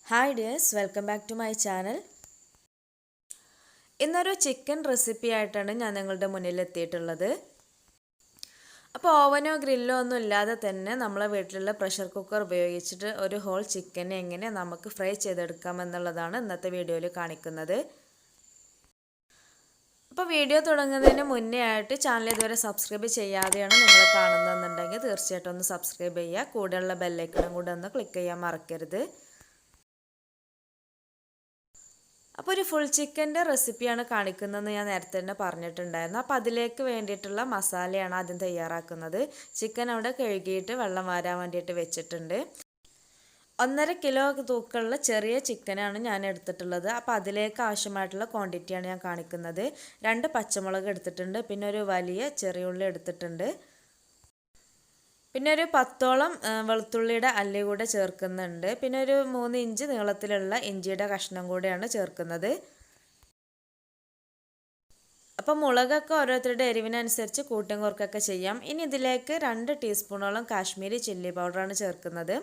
Hi dears, welcome back to my channel. ഇന്നൊരു chicken recipe ആയിട്ടാണ് ഞാൻ നിങ്ങളുടെ മുന്നിൽ എത്തിയിട്ടുള്ളത്. അപ്പോൾ ഓവനോ ഗ്രില്ലോ ഒന്നും ഇല്ലാതെ തന്നെ നമ്മളെ വീട്ടിലുള്ള പ്രഷർ കുക്കർ ഉപയോഗിച്ചിട്ട് ഒരു ഹോൾ ചിക്കനെ എങ്ങനെ നമുക്ക് ഫ്രൈ ചെയ്തെടുക്കാം എന്നുള്ളതാണ് ഇന്നത്തെ വീഡിയോയിൽ കാണിക്കുന്നത്. അപ്പോൾ വീഡിയോ തുടങ്ങുന്നതിന് മുന്നേ ആയിട്ട് ചാനൽ ഇതുവരെ സബ്സ്ക്രൈബ് ചെയ്യാതെയാണ് നിങ്ങൾ കാണുന്നതെന്നുണ്ടെങ്കിൽ തീർച്ചയായിട്ടും ഒന്ന് സബ്സ്ക്രൈബ് ചെയ്യുക. കൂടെയുള്ള ബെല്ലൈക്കണും കൂടെ ഒന്ന് ക്ലിക്ക് ചെയ്യാൻ മറക്കരുത്. അപ്പോൾ ഒരു ഫുൾ ചിക്കൻ്റെ റെസിപ്പിയാണ് കാണിക്കുന്നതെന്ന് ഞാൻ നേരത്തെ തന്നെ പറഞ്ഞിട്ടുണ്ടായിരുന്നു. അപ്പോൾ അതിലേക്ക് വേണ്ടിയിട്ടുള്ള മസാലയാണ് ആദ്യം തയ്യാറാക്കുന്നത്. ചിക്കൻ അവിടെ കഴുകിയിട്ട് വെള്ളം വാരാൻ വേണ്ടിയിട്ട് വെച്ചിട്ടുണ്ട്. 1.5 കിലോ തൂക്കമുള്ള ചെറിയ ചിക്കനാണ് ഞാൻ എടുത്തിട്ടുള്ളത്. അപ്പോൾ അതിലേക്ക് ആവശ്യമായിട്ടുള്ള ക്വാണ്ടിറ്റിയാണ് ഞാൻ കാണിക്കുന്നത്. 2 പച്ചമുളക് എടുത്തിട്ടുണ്ട്, പിന്നെ ഒരു വലിയ ചെറിയ ഉള്ളി എടുത്തിട്ടുണ്ട്, പിന്നെ ഒരു 10ഓളം വെളുത്തുള്ളിയുടെ അല്ലി കൂടെ ചേർക്കുന്നുണ്ട്, പിന്നെ ഒരു 3 ഇഞ്ച് നീളത്തിലുള്ള ഇഞ്ചിയുടെ കഷ്ണം കൂടെയാണ് ചേർക്കുന്നത്. അപ്പോൾ മുളകൊക്കെ ഓരോരുത്തരുടെ എരിവിനനുസരിച്ച് കൂട്ടും കുറക്കൊക്കെ ചെയ്യാം. ഇനി ഇതിലേക്ക് 2 ടീസ്പൂണോളം കാശ്മീരി ചില്ലി പൗഡറാണ് ചേർക്കുന്നത്.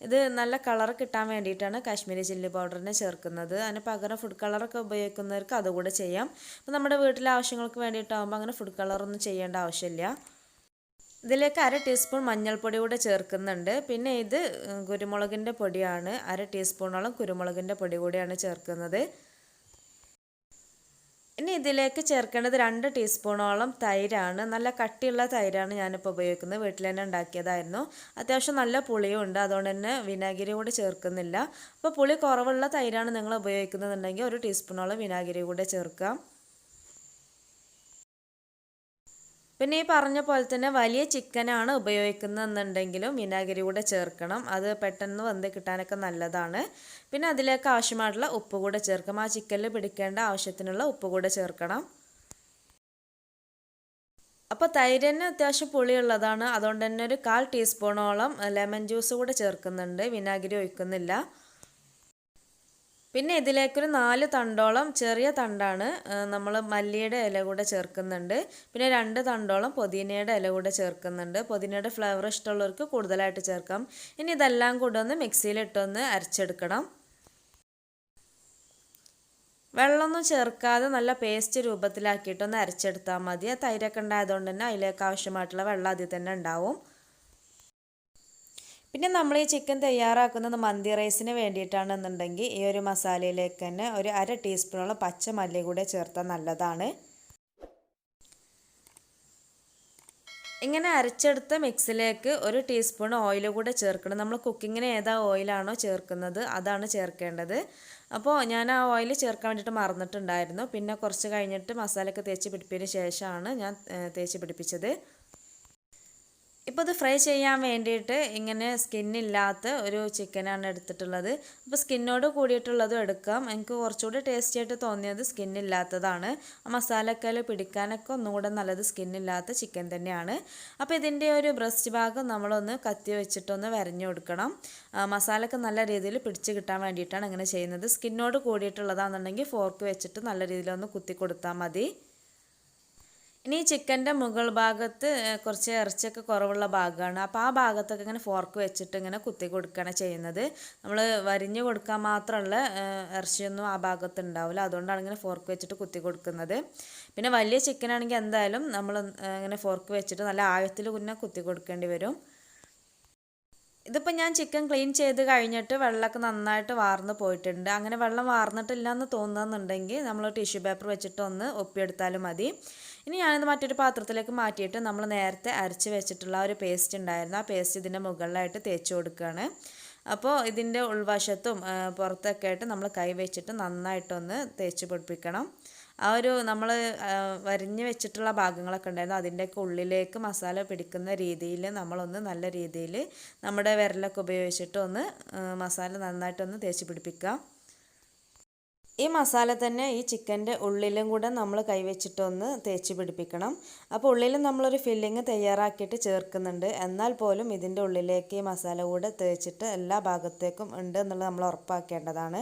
ഇത് നല്ല കളർ കിട്ടാൻ വേണ്ടിയിട്ടാണ് കാശ്മീരി ചില്ലി പൗഡറിനെ ചേർക്കുന്നത്. അതിന് പകരം ഫുഡ് കളറൊക്കെ ഉപയോഗിക്കുന്നവർക്ക് അതുകൂടെ ചെയ്യാം. അപ്പോൾ നമ്മുടെ വീട്ടിലെ ആവശ്യങ്ങൾക്ക് വേണ്ടിയിട്ടാകുമ്പോൾ അങ്ങനെ ഫുഡ് കളറൊന്നും ചെയ്യേണ്ട ആവശ്യമില്ല. ഇതിലേക്ക് 1/2 ടീസ്പൂൺ മഞ്ഞൾപ്പൊടി കൂടെ ചേർക്കുന്നുണ്ട്. പിന്നെ ഇത് കുരുമുളകിൻ്റെ പൊടിയാണ്. 1/2 ടീസ്പൂണോളം കുരുമുളകിൻ്റെ പൊടി കൂടിയാണ് ചേർക്കുന്നത്. ഇനി ഇതിലേക്ക് ചേർക്കേണ്ടത് 2 ടീസ്പൂണോളം തൈരാണ്. നല്ല കട്ടിയുള്ള തൈരാണ് ഞാനിപ്പോൾ ഉപയോഗിക്കുന്നത്. വീട്ടിൽ തന്നെ ഉണ്ടാക്കിയതായിരുന്നു. അത്യാവശ്യം നല്ല പുളിയും ഉണ്ട്, അതുകൊണ്ട് തന്നെ വിനാഗിരി കൂടെ ചേർക്കുന്നില്ല. അപ്പോൾ പുളി കുറവുള്ള തൈരാണ് നിങ്ങൾ ഉപയോഗിക്കുന്നതെന്നുണ്ടെങ്കിൽ 1 ടീസ്പൂണോളം വിനാഗിരി കൂടെ ചേർക്കാം. പിന്നെ ഈ പറഞ്ഞ പോലെ തന്നെ വലിയ ചിക്കനാണ് ഉപയോഗിക്കുന്നതെന്നുണ്ടെങ്കിലും വിനാഗിരി കൂടെ ചേർക്കണം. അത് പെട്ടെന്ന് വെന്ത് കിട്ടാനൊക്കെ നല്ലതാണ്. പിന്നെ അതിലേക്ക് ആവശ്യമായിട്ടുള്ള ഉപ്പ് കൂടെ ചേർക്കാം. ആ ചിക്കനിൽ പിടിക്കേണ്ട ആവശ്യത്തിനുള്ള ഉപ്പ് കൂടെ ചേർക്കണം. അപ്പോൾ തൈരിന് അത്യാവശ്യം പുളിയുള്ളതാണ്, അതുകൊണ്ട് തന്നെ ഒരു 1/4 ടീസ്പൂണോളം ലെമൺ ജ്യൂസ് കൂടെ ചേർക്കുന്നുണ്ട്, വിനാഗിരി ഒഴിക്കുന്നില്ല. പിന്നെ ഇതിലേക്കൊരു 4 തണ്ടോളം ചെറിയ തണ്ടാണ് നമ്മൾ മല്ലിയുടെ ഇല കൂടെ ചേർക്കുന്നുണ്ട്. പിന്നെ 2 തണ്ടോളം പുതിനയുടെ ഇല കൂടെ ചേർക്കുന്നുണ്ട്. പുതിനയുടെ ഫ്ലേവർ ഇഷ്ടമുള്ളവർക്ക് കൂടുതലായിട്ട് ചേർക്കാം. ഇനി ഇതെല്ലാം കൂടെ ഒന്ന് മിക്സിയിലിട്ടൊന്ന് അരച്ചെടുക്കണം. വെള്ളമൊന്നും ചേർക്കാതെ നല്ല പേസ്റ്റ് രൂപത്തിലാക്കിയിട്ടൊന്ന് അരച്ചെടുത്താൽ മതി. തൈരൊക്കെ ഉണ്ടായതുകൊണ്ട് തന്നെ അതിലേക്ക് ആവശ്യമായിട്ടുള്ള വെള്ളം അതിൽ തന്നെ ഉണ്ടാവും. പിന്നെ നമ്മൾ ഈ ചിക്കൻ തയ്യാറാക്കുന്നത് മന്തി റൈസിന് വേണ്ടിയിട്ടാണെന്നുണ്ടെങ്കിൽ ഈ ഒരു മസാലയിലേക്ക് തന്നെ ഒരു 1/2 ടീസ്പൂണോളം പച്ചമല്ലി കൂടെ ചേർത്താൽ നല്ലതാണ്. ഇങ്ങനെ അരച്ചെടുത്ത മിക്സിലേക്ക് 1 ടീസ്പൂൺ ഓയിൽ കൂടെ ചേർക്കണം. നമ്മൾ കുക്കിങ്ങിന് ഏതാ ഓയിലാണോ ചേർക്കുന്നത് അതാണ് ചേർക്കേണ്ടത്. അപ്പോൾ ഞാൻ ആ ഓയിൽ ചേർക്കാൻ വേണ്ടിയിട്ട് മറന്നിട്ടുണ്ടായിരുന്നു. പിന്നെ കുറച്ച് കഴിഞ്ഞിട്ട് മസാലയൊക്കെ തേച്ച് പിടിപ്പിച്ചതിന് ശേഷമാണ് ഞാൻ തേച്ച് പിടിപ്പിച്ചത്. ഇപ്പോൾ ഇത് ഫ്രൈ ചെയ്യാൻ വേണ്ടിയിട്ട് ഇങ്ങനെ സ്കിന്നില്ലാത്ത ഒരു ചിക്കനാണ് എടുത്തിട്ടുള്ളത്. അപ്പോൾ സ്കിന്നോട് കൂടിയിട്ടുള്ളതും എടുക്കാം. എനിക്ക് കുറച്ചുകൂടി ടേസ്റ്റി ആയിട്ട് തോന്നിയത് സ്കിന്നില്ലാത്തതാണ്. ആ മസാലക്കൽ പിടിക്കാനൊക്കെ ഒന്നും കൂടെ നല്ലത് സ്കിന്നില്ലാത്ത ചിക്കൻ തന്നെയാണ്. അപ്പോൾ ഇതിൻ്റെ ഒരു ബ്രസ്റ്റ് ഭാഗം നമ്മളൊന്ന് കത്തി വെച്ചിട്ടൊന്ന് വരഞ്ഞു കൊടുക്കണം. മസാലയൊക്കെ നല്ല രീതിയിൽ പിടിച്ച് കിട്ടാൻ വേണ്ടിയിട്ടാണ് അങ്ങനെ ചെയ്യുന്നത്. സ്കിന്നോട് കൂടിയിട്ടുള്ളതാണെന്നുണ്ടെങ്കിൽ ഫോർക്ക് വെച്ചിട്ട് നല്ല രീതിയിലൊന്ന് കുത്തി കൊടുത്താൽ മതി. ഇനി ചിക്കൻ്റെ മുകൾ ഭാഗത്ത് കുറച്ച് ഇറച്ചിയൊക്കെ കുറവുള്ള ഭാഗമാണ്. അപ്പോൾ ആ ഭാഗത്തൊക്കെ ഇങ്ങനെ ഫോർക്ക് വെച്ചിട്ട് ഇങ്ങനെ കുത്തി കൊടുക്കുകയാണ് ചെയ്യുന്നത്. നമ്മൾ വരിഞ്ഞ് കൊടുക്കാൻ മാത്രമുള്ള ഇറച്ചിയൊന്നും ആ ഭാഗത്ത് ഉണ്ടാവില്ല, അതുകൊണ്ടാണ് ഇങ്ങനെ ഫോർക്ക് വെച്ചിട്ട് കുത്തി കൊടുക്കുന്നത്. പിന്നെ വലിയ ചിക്കനാണെങ്കിൽ എന്തായാലും നമ്മൾ ഇങ്ങനെ ഫോർക്ക് വെച്ചിട്ട് നല്ല ആഴത്തിൽ പിന്നെ കുത്തി കൊടുക്കേണ്ടി വരും. ഇതിപ്പോൾ ഞാൻ ചിക്കൻ ക്ലീൻ ചെയ്ത് കഴിഞ്ഞിട്ട് വെള്ളമൊക്കെ നന്നായിട്ട് വാർന്ന് പോയിട്ടുണ്ട്. അങ്ങനെ വെള്ളം വാർന്നിട്ടില്ല എന്ന് തോന്നുന്നുണ്ടെങ്കിൽ നമ്മൾ ടിഷ്യൂ പേപ്പർ വെച്ചിട്ട് ഒന്ന് ഒപ്പിയെടുത്താലും മതി. ഇനി ഞാനിത് മറ്റൊരു പാത്രത്തിലേക്ക് മാറ്റിയിട്ട് നമ്മൾ നേരത്തെ അരച്ച് വെച്ചിട്ടുള്ള ഒരു പേസ്റ്റ് ഉണ്ടായിരുന്നു, ആ പേസ്റ്റ് ഇതിൻ്റെ മുകളിലായിട്ട് തേച്ച് കൊടുക്കുകയാണ്. അപ്പോൾ ഇതിൻ്റെ ഉൾവശത്തും പുറത്തൊക്കെ ആയിട്ട് നമ്മൾ കൈ വെച്ചിട്ട് നന്നായിട്ടൊന്ന് തേച്ച് പിടിപ്പിക്കണം. ആ ഒരു നമ്മൾ വരിഞ്ഞ് വെച്ചിട്ടുള്ള ഭാഗങ്ങളൊക്കെ ഉണ്ടായിരുന്നു, അതിൻ്റെയൊക്കെ ഉള്ളിലേക്ക് മസാല പിടിക്കുന്ന രീതിയിൽ നമ്മളൊന്ന് നല്ല രീതിയിൽ നമ്മുടെ വിരലൊക്കെ ഉപയോഗിച്ചിട്ട് ഒന്ന് മസാല നന്നായിട്ടൊന്ന് തേച്ച് പിടിപ്പിക്കാം. ഈ മസാല തന്നെ ഈ ചിക്കൻ്റെ ഉള്ളിലും കൂടെ നമ്മൾ കൈവച്ചിട്ടൊന്ന് തേച്ച് പിടിപ്പിക്കണം. അപ്പോൾ ഉള്ളിലും നമ്മളൊരു ഫില്ലിങ് തയ്യാറാക്കിയിട്ട് ചേർക്കുന്നുണ്ട്, എന്നാൽ പോലും ഇതിൻ്റെ ഉള്ളിലേക്ക് ഈ മസാല കൂടെ തേച്ചിട്ട് എല്ലാ ഭാഗത്തേക്കും ഉണ്ട് എന്നുള്ളത് നമ്മൾ ഉറപ്പാക്കേണ്ടതാണ്.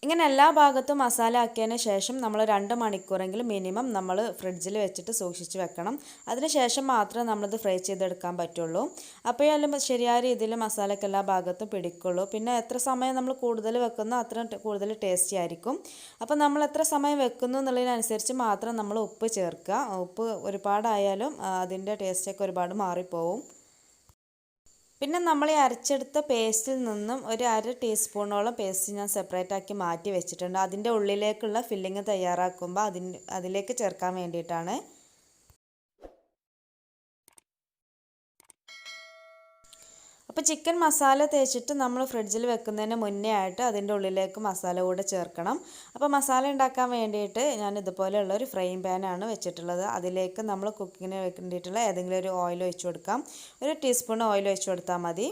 ഇങ്ങനെ എല്ലാ ഭാഗത്തും മസാല ആക്കിയതിന് ശേഷം നമ്മൾ 2 മണിക്കൂറെങ്കിലും മിനിമം നമ്മൾ ഫ്രിഡ്ജിൽ വെച്ചിട്ട് സൂക്ഷിച്ച് വെക്കണം. അതിന് ശേഷം മാത്രമേ നമ്മളിത് ഫ്രൈ ചെയ്തെടുക്കാൻ പറ്റുള്ളൂ. അപ്പോഴാലും ശരിയായ രീതിയിൽ മസാലയ്ക്ക് എല്ലാ ഭാഗത്തും പിടിക്കുള്ളൂ. പിന്നെ എത്ര സമയം നമ്മൾ കൂടുതൽ വെക്കുന്നോ അത്ര കൂടുതൽ ടേസ്റ്റി ആയിരിക്കും. അപ്പോൾ നമ്മൾ എത്ര സമയം വെക്കുന്നു എന്നുള്ളതിനനുസരിച്ച് മാത്രം നമ്മൾ ഉപ്പ് ചേർക്കുക. ഉപ്പ് ഒരുപാടായാലും അതിൻ്റെ ടേസ്റ്റൊക്കെ ഒരുപാട് മാറിപ്പോവും. പിന്നെ നമ്മൾ ഈ അരച്ചെടുത്ത പേസ്റ്റിൽ നിന്നും ഒരു 1/2 ടീസ്പൂണോളം പേസ്റ്റ് ഞാൻ സെപ്പറേറ്റ് ആക്കി മാറ്റി വെച്ചിട്ടുണ്ട്. അതിൻ്റെ ഉള്ളിലേക്കുള്ള ഫില്ലിങ് തയ്യാറാക്കുമ്പോൾ അതിലേക്ക് ചേർക്കാൻ വേണ്ടിയിട്ടാണ്. അപ്പോൾ ചിക്കൻ മസാല തേച്ചിട്ട് നമ്മൾ ഫ്രിഡ്ജിൽ വെക്കുന്നതിന് മുന്നേ ആയിട്ട് അതിൻ്റെ ഉള്ളിലേക്ക് മസാല കൂടെ ചേർക്കണം. അപ്പോൾ മസാല ഉണ്ടാക്കാൻ വേണ്ടിയിട്ട് ഞാൻ ഇതുപോലെയുള്ള ഒരു ഫ്രൈയിങ് പാനാണ് വെച്ചിട്ടുള്ളത്. അതിലേക്ക് നമ്മൾ കുക്കിങ്ങിന് വേണ്ടിയിട്ടുള്ള ഏതെങ്കിലും ഒരു ഓയിൽ ഒഴിച്ചു കൊടുക്കാം. 1 ടീസ്പൂൺ ഓയിൽ ഒഴിച്ചു കൊടുത്താൽ മതി.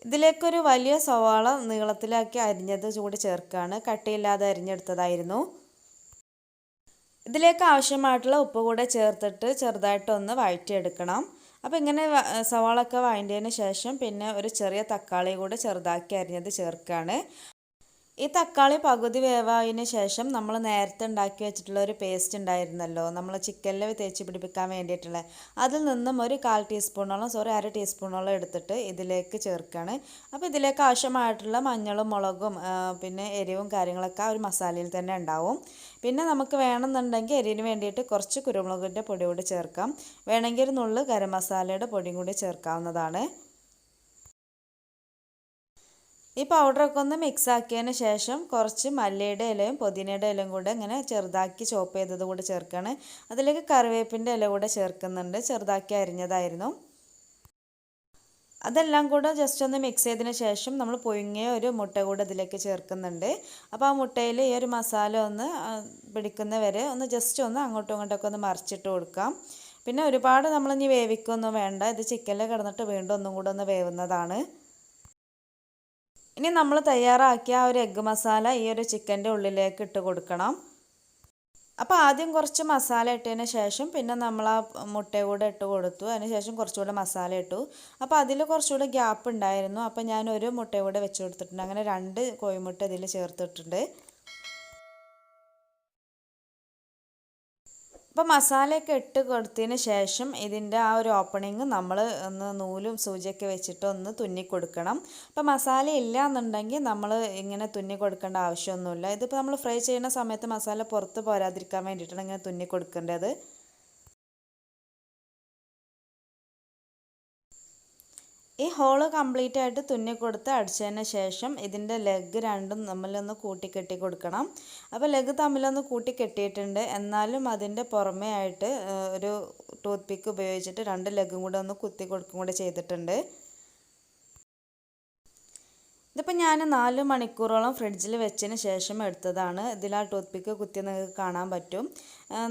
ഇതിലേക്കൊരു വലിയ സവാള നീളത്തിലാക്കി അരിഞ്ഞത് കൂടി ചേർക്കുകയാണ്. കട്ടിയില്ലാതെ അരിഞ്ഞെടുത്തതായിരുന്നു. ഇതിലേക്ക് ആവശ്യമായിട്ടുള്ള ഉപ്പ് കൂടെ ചേർത്തിട്ട് ചെറുതായിട്ടൊന്ന് വഴറ്റിയെടുക്കണം. അപ്പോൾ ഇങ്ങനെ സവാളൊക്കെ വഴറ്റിയതിന് ശേഷം പിന്നെ ഒരു ചെറിയ തക്കാളി കൂടെ ചെറുതാക്കി അരിഞ്ഞത് ചേർക്കുകയാണ്. ഈ തക്കാളി പകുതി വേവായതിന് ശേഷം നമ്മൾ നേരത്തെ ഉണ്ടാക്കി വെച്ചിട്ടുള്ള ഒരു പേസ്റ്റ് ഉണ്ടായിരുന്നല്ലോ, നമ്മൾ ചിക്കനിൽ തേച്ച് പിടിപ്പിക്കാൻ വേണ്ടിയിട്ടുള്ള, അതിൽ നിന്നും ഒരു 1/2 ടീസ്പൂണോളം എടുത്തിട്ട് ഇതിലേക്ക് ചേർക്കുകയാണ്. അപ്പോൾ ഇതിലേക്ക് ആവശ്യമായിട്ടുള്ള മഞ്ഞളും മുളകും പിന്നെ എരിവും കാര്യങ്ങളൊക്കെ ആ ഒരു മസാലയിൽ തന്നെ ഉണ്ടാവും. പിന്നെ നമുക്ക് വേണമെന്നുണ്ടെങ്കിൽ എരിവിന് വേണ്ടിയിട്ട് കുറച്ച് കുരുമുളകിൻ്റെ പൊടി കൂടി ചേർക്കാം. വേണമെങ്കിൽ ഒരു നുള്ള് ഗരം മസാലയുടെ പൊടിയും കൂടി ചേർക്കാവുന്നതാണ്. ഈ പൗഡറൊക്കെ ഒന്ന് മിക്സ് ആക്കിയതിന് ശേഷം കുറച്ച് മല്ലിയുടെ ഇലയും പുതിനയുടെ ഇലയും കൂടെ ഇങ്ങനെ ചെറുതാക്കി ചോപ്പ് ചെയ്തത് കൂടെ ചേർക്കുകയാണ്. അതിലേക്ക് കറിവേപ്പിൻ്റെ ഇല കൂടെ ചേർക്കുന്നുണ്ട്, ചെറുതാക്കി അരിഞ്ഞതായിരുന്നു. അതെല്ലാം കൂടെ ജസ്റ്റ് ഒന്ന് മിക്സ് ചെയ്തതിന് ശേഷം നമ്മൾ പുഴുങ്ങിയ ഒരു മുട്ട കൂടെ ഇതിലേക്ക് ചേർക്കുന്നുണ്ട്. അപ്പോൾ ആ മുട്ടയിൽ ഈ ഒരു മസാല ഒന്ന് പിടിക്കുന്ന വരെ ഒന്ന് ജസ്റ്റ് ഒന്ന് അങ്ങോട്ടും ഇങ്ങോട്ടൊക്കെ ഒന്ന് മറിച്ചിട്ട് കൊടുക്കാം. പിന്നെ ഒരുപാട് നമ്മളിനി വേവിക്കൊന്നും വേണ്ട, ഇത് ചിക്കനിൽ കിടന്നിട്ട് വീണ്ടും ഒന്നും കൂടെ ഒന്ന് വേവുന്നതാണ്. ഇനി നമ്മൾ തയ്യാറാക്കിയ ആ ഒരു എഗ്ഗ് മസാല ഈ ഒരു ചിക്കൻ്റെ ഉള്ളിലേക്ക് ഇട്ട് കൊടുക്കണം. അപ്പോൾ ആദ്യം കുറച്ച് മസാല ഇട്ടതിന് ശേഷം പിന്നെ നമ്മൾ ആ മുട്ട കൂടെ ഇട്ട് കൊടുത്തു. അതിന് ശേഷം കുറച്ചുകൂടെ മസാല ഇട്ടു. അപ്പോൾ അതിൽ കുറച്ചുകൂടെ ഗ്യാപ്പ് ഉണ്ടായിരുന്നു. അപ്പോൾ ഞാൻ ഒരു മുട്ട കൂടെ വെച്ച് കൊടുത്തിട്ടുണ്ട്. അങ്ങനെ 2 കോഴിമുട്ട ഇതിൽ ചേർത്തിട്ടുണ്ട്. അപ്പോൾ മസാലയൊക്കെ ഇട്ട് കൊടുത്തതിന് ശേഷം ഇതിൻ്റെ ആ ഒരു ഓപ്പണിങ് നമ്മൾ ഒന്ന് നൂലും സൂചിയൊക്കെ വെച്ചിട്ട് ഒന്ന് തുന്നി കൊടുക്കണം. അപ്പോൾ മസാല ഇല്ല എന്നുണ്ടെങ്കിൽ നമ്മൾ ഇങ്ങനെ തുന്നി കൊടുക്കേണ്ട ആവശ്യമൊന്നുമില്ല. ഇതിപ്പോൾ നമ്മൾ ഫ്രൈ ചെയ്യുന്ന സമയത്ത് മസാല പുറത്ത് പോരാതിരിക്കാൻ വേണ്ടിയിട്ടാണ് ഇങ്ങനെ തുന്നി കൊടുക്കേണ്ടത്. ഈ ഹോള് കംപ്ലീറ്റ് ആയിട്ട് തുന്നി കൊടുത്ത് അടിച്ചതിന് ശേഷം ഇതിൻ്റെ ലെഗ് രണ്ടും തമ്മിലൊന്ന് കൂട്ടിക്കെട്ടി കൊടുക്കണം. അപ്പോൾ ലെഗ് തമ്മിലൊന്ന് കൂട്ടിക്കെട്ടിയിട്ടുണ്ട്, എന്നാലും അതിൻ്റെ പുറമേ ആയിട്ട് ഒരു ടൂത്ത് പിക്ക് ഉപയോഗിച്ചിട്ട് 2 ലെഗും കൂടെ ഒന്ന് കുത്തി കൊടുക്കും കൂടെ ചെയ്തിട്ടുണ്ട്. ഇതിപ്പോൾ ഞാൻ 4 മണിക്കൂറോളം ഫ്രിഡ്ജിൽ വെച്ചതിന് ശേഷം എടുത്തതാണ്. ഇതിൽ ആ ടൂത്ത് പിക്ക് കുത്തി നിങ്ങൾക്ക് കാണാൻ പറ്റും.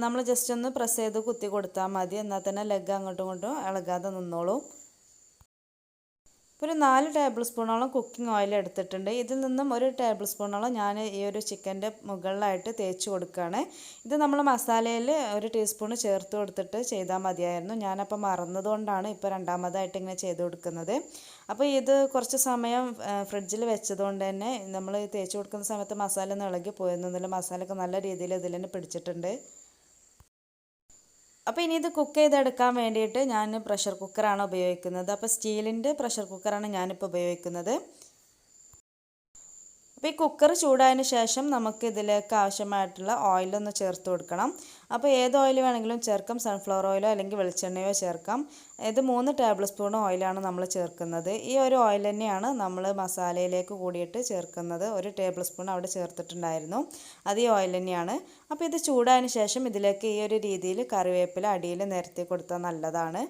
നമ്മൾ ജസ്റ്റ് ഒന്ന് പ്രസ് ചെയ്ത് കുത്തി കൊടുത്താൽ മതി, എന്നാൽ തന്നെ ലെഗ് അങ്ങോട്ടും ഇങ്ങോട്ടും ഇളകാതെ നിന്നോളും. ഒരു 4 ടേബിൾ സ്പൂണോളം കുക്കിംഗ് ഓയിൽ എടുത്തിട്ടുണ്ട്. ഇതിൽ നിന്നും 1 ടേബിൾ സ്പൂണോളം ഞാൻ ഈ ഒരു ചിക്കൻ്റെ മുകളിലായിട്ട് തേച്ച് കൊടുക്കുകയാണ്. ഇത് നമ്മൾ മസാലയിൽ 1 ടീസ്പൂൺ ചേർത്ത് കൊടുത്തിട്ട് ചെയ്താൽ മതിയായിരുന്നു. ഞാനപ്പോൾ മറന്നതുകൊണ്ടാണ് ഇപ്പോൾ രണ്ടാമതായിട്ട് ഇങ്ങനെ ചെയ്ത് കൊടുക്കുന്നത്. അപ്പോൾ ഇത് കുറച്ച് സമയം ഫ്രിഡ്ജിൽ വെച്ചതുകൊണ്ട് തന്നെ നമ്മൾ തേച്ച് കൊടുക്കുന്ന സമയത്ത് മസാല ഒന്നും ഇളകി പോയിരുന്നില്ല. മസാലയൊക്കെ നല്ല രീതിയിൽ ഇതിൽ തന്നെ പിടിച്ചിട്ടുണ്ട്. അപ്പോൾ ഇനി ഇത് കുക്ക് ചെയ്തെടുക്കാൻ വേണ്ടിയിട്ട് ഞാൻ പ്രഷർ കുക്കറാണ് ഉപയോഗിക്കുന്നത്. അപ്പോൾ സ്റ്റീലിൻ്റെ പ്രഷർ കുക്കറാണ് ഞാനിപ്പോൾ ഉപയോഗിക്കുന്നത്. അപ്പോൾ ഈ കുക്കർ ചൂടായതിന് ശേഷം നമുക്ക് ഇതിലേക്ക് ആവശ്യമായിട്ടുള്ള ഓയിലൊന്ന് ചേർത്ത് കൊടുക്കണം. അപ്പോൾ ഏത് ഓയിൽ വേണമെങ്കിലും ചേർക്കാം, സൺഫ്ലവർ ഓയിലോ അല്ലെങ്കിൽ വെളിച്ചെണ്ണയോ ചേർക്കാം. ഇത് 3 ടേബിൾ സ്പൂൺ ഓയിലാണ് നമ്മൾ ചേർക്കുന്നത്. ഈ ഒരു ഓയിൽ തന്നെയാണ് നമ്മൾ മസാലയിലേക്ക് കൂടിയിട്ട് ചേർക്കുന്നത്. 1 ടേബിൾ സ്പൂൺ അവിടെ ചേർത്തിട്ടുണ്ടായിരുന്നു, അത് ഈ ഓയിൽ തന്നെയാണ്. അപ്പോൾ ഇത് ചൂടായതിന് ശേഷം ഇതിലേക്ക് ഈ ഒരു രീതിയിൽ കറിവേപ്പില അടിയിൽ നിരത്തി കൊടുത്താൽ നല്ലതാണ്.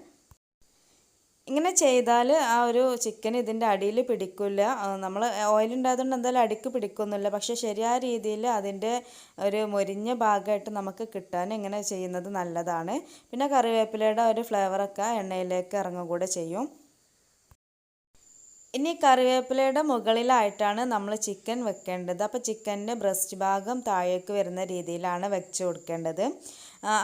ഇങ്ങനെ ചെയ്താൽ ആ ഒരു ചിക്കൻ ഇതിൻ്റെ അടിയിൽ പിടിക്കില്ല. നമ്മൾ ഓയിൽ ഉണ്ടായതുകൊണ്ട് എന്തായാലും അടിക്ക് പിടിക്കൊന്നുമില്ല, പക്ഷേ ശരിയായ രീതിയിൽ അതിൻ്റെ ഒരു മൊരിഞ്ഞ ഭാഗമായിട്ട് നമുക്ക് കിട്ടാൻ ഇങ്ങനെ ചെയ്യുന്നത് നല്ലതാണ്. പിന്നെ കറിവേപ്പിലയുടെ ഒരു ഫ്ലേവറൊക്കെ എണ്ണയിലേക്ക് ഇറങ്ങുക കൂടെ ചെയ്യും. ഇനി കറിവേപ്പിലയുടെ മുകളിലായിട്ടാണ് നമ്മൾ ചിക്കൻ വെക്കേണ്ടത്. അപ്പോൾ ചിക്കൻ്റെ ബ്രസ്റ്റ് ഭാഗം താഴേക്ക് വരുന്ന രീതിയിലാണ് വെച്ച് കൊടുക്കേണ്ടത്.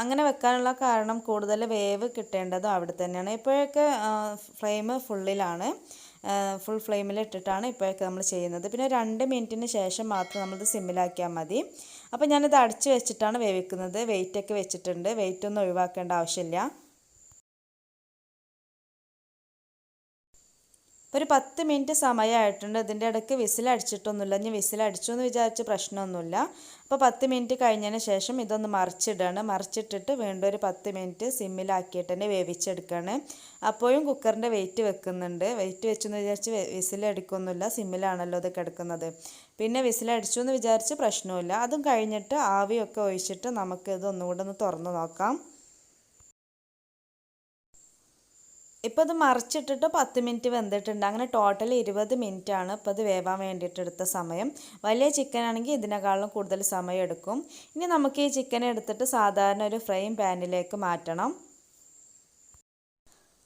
അങ്ങനെ വെക്കാനുള്ള കാരണം കൂടുതൽ വേവ് കിട്ടേണ്ടതും അവിടെ തന്നെയാണ്. ഇപ്പോഴൊക്കെ ഫ്ലെയിം ഫുള്ളിലാണ്. ഫുൾ ഫ്ലെയിമിൽ ഇട്ടിട്ടാണ് ഇപ്പോഴൊക്കെ നമ്മൾ ചെയ്യുന്നത്. പിന്നെ 2 മിനിറ്റിന് ശേഷം മാത്രം നമ്മളിത് സിമ്മിലാക്കിയാൽ മതി. അപ്പോൾ ഞാനിത് അടച്ച് വെച്ചിട്ടാണ് വേവിക്കുന്നത്. വെയിറ്റൊക്കെ വെച്ചിട്ടുണ്ട്. വെയിറ്റൊന്നും ഒഴിവാക്കേണ്ട ആവശ്യമില്ല. ഒരു 10 മിനിറ്റ് സമയമായിട്ടുണ്ട്. ഇതിൻ്റെ ഇടയ്ക്ക് വിസിലടിച്ചിട്ടൊന്നുമില്ല. ഇനി വിസിലടിച്ചു എന്ന് വിചാരിച്ച് പ്രശ്നമൊന്നുമില്ല. അപ്പോൾ 10 മിനിറ്റ് കഴിഞ്ഞതിന് ശേഷം ഇതൊന്ന് മറിച്ചിടുകയാണ്. മറിച്ചിട്ടിട്ട് വീണ്ടും ഒരു 10 മിനിറ്റ് സിമ്മിലാക്കിയിട്ട് തന്നെ വേവിച്ചെടുക്കുകയാണ്. അപ്പോഴും കുക്കറിൻ്റെ വെയിറ്റ് വെക്കുന്നുണ്ട്. വെയിറ്റ് വെച്ചെന്ന് വിചാരിച്ച് വിസിലടിക്കൊന്നുമില്ല. സിമ്മിലാണല്ലോ ഇത് കിടക്കുന്നത്. പിന്നെ വിസിലടിച്ചു എന്ന് വിചാരിച്ച് പ്രശ്നമില്ല. അതും കഴിഞ്ഞിട്ട് ആവിയൊക്കെ ഒഴിച്ചിട്ട് നമുക്ക് ഇത് ഒന്നുകൂടെ ഒന്ന് തുറന്ന് നോക്കാം. ഇപ്പോൾ ഇത് മറിച്ചിട്ടിട്ട് 10 മിനിറ്റ് വെന്തിട്ടുണ്ട്. അങ്ങനെ ടോട്ടൽ 20 മിനിറ്റാണ് ഇപ്പോൾ ഇത് വേവാൻ വേണ്ടിയിട്ട് എടുത്ത സമയം. വലിയ ചിക്കൻ ആണെങ്കിൽ ഇതിനേക്കാളും കൂടുതൽ സമയം എടുക്കും. ഇനി നമുക്ക് ഈ ചിക്കൻ എടുത്തിട്ട് സാധാരണ ഒരു ഫ്രൈയിങ് പാനിലേക്ക് മാറ്റണം.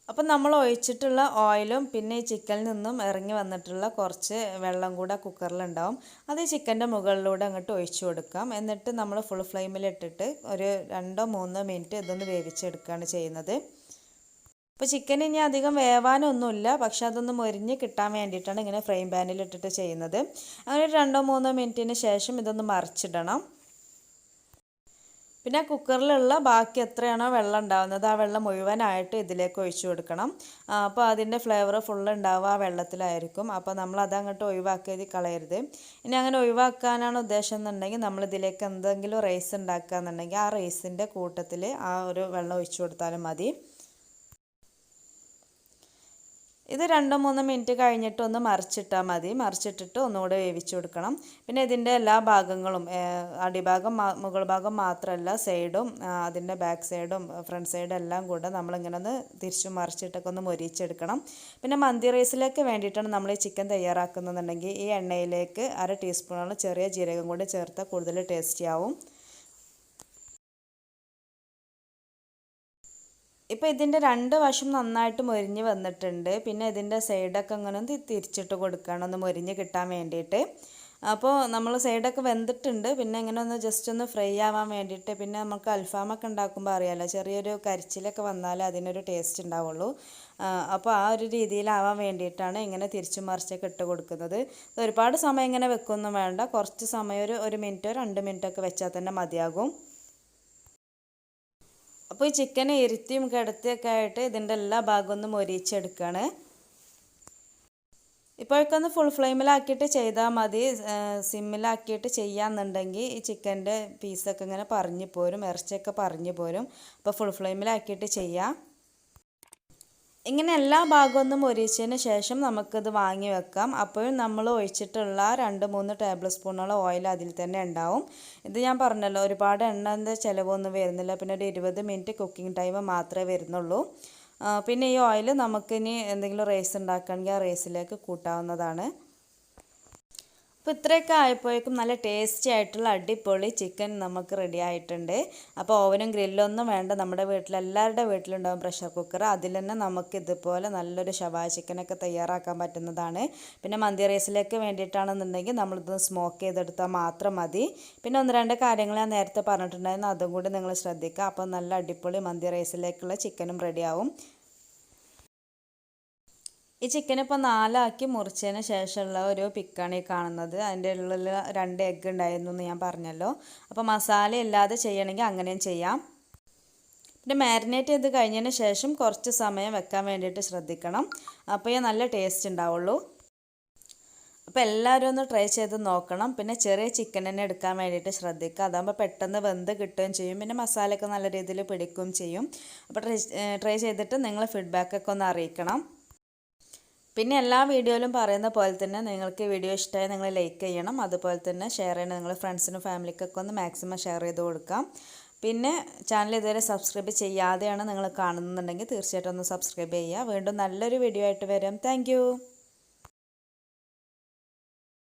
അപ്പം നമ്മൾ ഒഴിച്ചിട്ടുള്ള ഓയിലും പിന്നെ ഈ ചിക്കനിൽ നിന്നും ഇറങ്ങി വന്നിട്ടുള്ള കുറച്ച് വെള്ളം കൂടെ കുക്കറിലുണ്ടാവും. അത് ഈ ചിക്കൻ്റെ മുകളിലൂടെ അങ്ങോട്ട് ഒഴിച്ചു കൊടുക്കാം. എന്നിട്ട് നമ്മൾ ഫുൾ ഫ്ലെയിമിലിട്ടിട്ട് ഒരു 2-3 മിനിറ്റ് ഇതൊന്ന് വേവിച്ചെടുക്കുകയാണ് ചെയ്യുന്നത്. അപ്പോൾ ചിക്കൻ ഇനി അധികം വേവാനൊന്നുമില്ല, പക്ഷെ അതൊന്ന് മൊരിഞ്ഞ് കിട്ടാൻ വേണ്ടിയിട്ടാണ് ഇങ്ങനെ ഫ്രൈയിങ് പാനിൽ ഇട്ടിട്ട് ചെയ്യുന്നത്. അങ്ങനെ ഒരു 2-3 മിനിറ്റിന് ശേഷം ഇതൊന്ന് മറിച്ചിടണം. പിന്നെ കുക്കറിലുള്ള ബാക്കി എത്രയാണോ വെള്ളം ഉണ്ടാകുന്നത് ആ വെള്ളം മുഴുവനായിട്ട് ഇതിലേക്ക് ഒഴിച്ചു കൊടുക്കണം. അപ്പോൾ അതിൻ്റെ ഫ്ലേവർ ഫുള്ള് ഉണ്ടാവുക ആ വെള്ളത്തിലായിരിക്കും. അപ്പോൾ നമ്മൾ അതങ്ങോട്ട് ഒഴിവാക്കി കളയരുത്. ഇനി അങ്ങനെ ഒഴിവാക്കാനാണ് ഉദ്ദേശം എന്നുണ്ടെങ്കിൽ നമ്മളിതിലേക്ക് എന്തെങ്കിലും റൈസ് ഉണ്ടാക്കുക എന്നുണ്ടെങ്കിൽ ആ റൈസിൻ്റെ കൂട്ടത്തിൽ ആ ഒരു വെള്ളം ഒഴിച്ചു കൊടുത്താലും മതി. ഇത് 2-3 മിനിറ്റ് കഴിഞ്ഞിട്ട് ഒന്ന് മറിച്ചിട്ടാൽ മതി. മറിച്ചിട്ടിട്ട് ഒന്നുകൂടെ വേവിച്ച് കൊടുക്കണം. പിന്നെ ഇതിൻ്റെ എല്ലാ ഭാഗങ്ങളും അടിഭാഗം മുകൾ ഭാഗം മാത്രമല്ല സൈഡും അതിൻ്റെ ബാക്ക് സൈഡും ഫ്രണ്ട് സൈഡും എല്ലാം കൂടെ നമ്മളിങ്ങനെ ഒന്ന് തിരിച്ചും മറിച്ചിട്ടൊക്കെ ഒന്ന് മൊരിച്ചെടുക്കണം. പിന്നെ മന്തി റൈസിലേക്ക് വേണ്ടിയിട്ടാണ് നമ്മൾ ഈ ചിക്കൻ തയ്യാറാക്കുന്നതെന്നുണ്ടെങ്കിൽ ഈ എണ്ണയിലേക്ക് 1/2 ടീസ്പൂണോളം ചെറിയ ജീരകം കൂടി ചേർത്താൽ കൂടുതൽ ടേസ്റ്റി ആവും. ഇപ്പോൾ ഇതിൻ്റെ 2 വശം നന്നായിട്ട് മൊരിഞ്ഞ് വന്നിട്ടുണ്ട്. പിന്നെ ഇതിൻ്റെ സൈഡൊക്കെ അങ്ങനെ ഒന്ന് തിരിച്ചിട്ട് കൊടുക്കണം ഒന്ന് മൊരിഞ്ഞ് കിട്ടാൻ വേണ്ടിയിട്ട്. അപ്പോൾ നമ്മൾ സൈഡൊക്കെ വെന്തിട്ടുണ്ട്. പിന്നെ ഇങ്ങനെ ഒന്ന് ജസ്റ്റ് ഒന്ന് ഫ്രൈ ആവാൻ വേണ്ടിയിട്ട്. പിന്നെ നമുക്ക് അൽഫാമൊക്കെ ഉണ്ടാക്കുമ്പോൾ അറിയാമല്ലോ, ചെറിയൊരു കരിച്ചിലൊക്കെ വന്നാലേ അതിനൊരു ടേസ്റ്റ് ഉണ്ടാവുള്ളൂ. അപ്പോൾ ആ ഒരു രീതിയിലാവാൻ വേണ്ടിയിട്ടാണ് ഇങ്ങനെ തിരിച്ചും മറിച്ചൊക്കെ ഇട്ട് കൊടുക്കുന്നത്. ഒരുപാട് സമയം ഇങ്ങനെ വെക്കൊന്നും വേണ്ട. കുറച്ച് സമയം ഒരു 1 മിനിറ്റോ 2 മിനിറ്റൊക്കെ വെച്ചാൽ തന്നെ മതിയാകും. അപ്പോൾ ഈ ചിക്കൻ ഇരുത്തിയും കിടത്തിയൊക്കെ ആയിട്ട് ഇതിൻ്റെ എല്ലാ ഭാഗവും ഒന്ന് മൊരിച്ചെടുക്കുകയാണ്. ഇപ്പോഴൊക്കെ ഫുൾ ഫ്ലെയിമിലാക്കിയിട്ട് ചെയ്താൽ മതി. സിമ്മിലാക്കിയിട്ട് ചെയ്യാമെന്നുണ്ടെങ്കിൽ ഈ ചിക്കൻ്റെ പീസൊക്കെ ഇങ്ങനെ പറഞ്ഞു പോരും, ഇറച്ചിയൊക്കെ പറഞ്ഞു പോരും. അപ്പോൾ ഫുൾ ഫ്ലെയിമിലാക്കിയിട്ട് ചെയ്യാം. ഇങ്ങനെ എല്ലാ ഭാഗവും ഒന്ന് മൊരിച്ചതിന് ശേഷം നമുക്കിത് വാങ്ങി വെക്കാം. അപ്പോഴും നമ്മൾ ഒഴിച്ചിട്ടുള്ള 2-3 ടേബിൾ സ്പൂണോളം ഓയിൽ അതിൽ തന്നെ ഉണ്ടാവും. ഇത് ഞാൻ പറഞ്ഞല്ലോ, ഒരുപാട് എണ്ണൻ്റെ ചിലവൊന്നും വരുന്നില്ല. പിന്നെ ഒരു 20 മിനിറ്റ് കുക്കിംഗ് ടൈം മാത്രമേ വരുന്നുള്ളൂ. പിന്നെ ഈ ഓയിൽ നമുക്കിനി എന്തെങ്കിലും റൈസ് ഉണ്ടാക്കുകയാണെങ്കിൽ ആ റൈസിലേക്ക് കൂട്ടാവുന്നതാണ്. അപ്പോൾ ഇത്രയൊക്കെ ആയപ്പോഴേക്കും നല്ല ടേസ്റ്റി ആയിട്ടുള്ള അടിപൊളി ചിക്കൻ നമുക്ക് റെഡി ആയിട്ടുണ്ട്. അപ്പോൾ ഓവനും ഗ്രില്ലൊന്നും വേണ്ട. നമ്മുടെ വീട്ടിലെല്ലാവരുടെ വീട്ടിലുണ്ടാകും പ്രഷർ കുക്കർ. അതിൽ തന്നെ നമുക്ക് ഇതുപോലെ നല്ലൊരു ഷവായ ചിക്കനൊക്കെ തയ്യാറാക്കാൻ പറ്റുന്നതാണ്. പിന്നെ മന്തി റൈസിലേക്ക് വേണ്ടിയിട്ടാണെന്നുണ്ടെങ്കിൽ നമ്മളിത് സ്മോക്ക് ചെയ്തെടുത്താൽ മാത്രം മതി. പിന്നെ 1-2 കാര്യങ്ങൾ ഞാൻ നേരത്തെ പറഞ്ഞിട്ടുണ്ടായിരുന്നു, അതും കൂടി നിങ്ങൾ ശ്രദ്ധിക്കുക. അപ്പോൾ നല്ല അടിപൊളി മന്തി റൈസിലേക്കുള്ള ചിക്കനും റെഡിയാവും. ഈ ചിക്കൻ ഇപ്പോൾ 4 ആക്കി മുറിച്ചതിന് ശേഷമുള്ള ഒരു പിക്കാണ് ഈ കാണുന്നത്. അതിൻ്റെ ഉള്ളിൽ 2 എഗ്ഗ് ഉണ്ടായിരുന്നു എന്ന് ഞാൻ പറഞ്ഞല്ലോ. അപ്പോൾ മസാല ഇല്ലാതെ ചെയ്യണമെങ്കിൽ അങ്ങനെയും ചെയ്യാം. പിന്നെ മാരിനേറ്റ് ചെയ്ത് കഴിഞ്ഞതിന് ശേഷം കുറച്ച് സമയം വെക്കാൻ വേണ്ടിയിട്ട് ശ്രദ്ധിക്കണം. അപ്പോൾ നല്ല ടേസ്റ്റ് ഉണ്ടാവുള്ളൂ. അപ്പോൾ എല്ലാവരും ഒന്ന് ട്രൈ ചെയ്ത് നോക്കണം. പിന്നെ ചെറിയ ചിക്കൻ തന്നെ എടുക്കാൻ വേണ്ടിയിട്ട് ശ്രദ്ധിക്കുക. അതാകുമ്പോൾ പെട്ടെന്ന് വെന്ത് കിട്ടുകയും ചെയ്യും. പിന്നെ മസാലയൊക്കെ നല്ല രീതിയിൽ പിടിക്കുകയും ചെയ്യും. അപ്പോൾ ട്രൈ ചെയ്തിട്ട് നിങ്ങൾ ഫീഡ്ബാക്കൊക്കെ ഒന്ന് അറിയിക്കണം. പിന്നെ എല്ലാ വീഡിയോയിലും പറയുന്ന പോലെ തന്നെ നിങ്ങൾക്ക് വീഡിയോ ഇഷ്ടമായി നിങ്ങൾ ലൈക്ക് ചെയ്യണം. അതുപോലെ തന്നെ ഷെയർ ചെയ്യണം. നിങ്ങൾ ഫ്രണ്ട്സിനും ഫാമിലിക്കൊക്കെ ഒന്ന് മാക്സിമം ഷെയർ ചെയ്ത് കൊടുക്കാം. പിന്നെ ചാനൽ ഇതുവരെ സബ്സ്ക്രൈബ് ചെയ്യാതെയാണ് നിങ്ങൾ കാണുന്നുണ്ടെങ്കിൽ തീർച്ചയായിട്ടും ഒന്ന് സബ്സ്ക്രൈബ് ചെയ്യുക. വീണ്ടും നല്ലൊരു വീഡിയോ ആയിട്ട് വരാം. താങ്ക്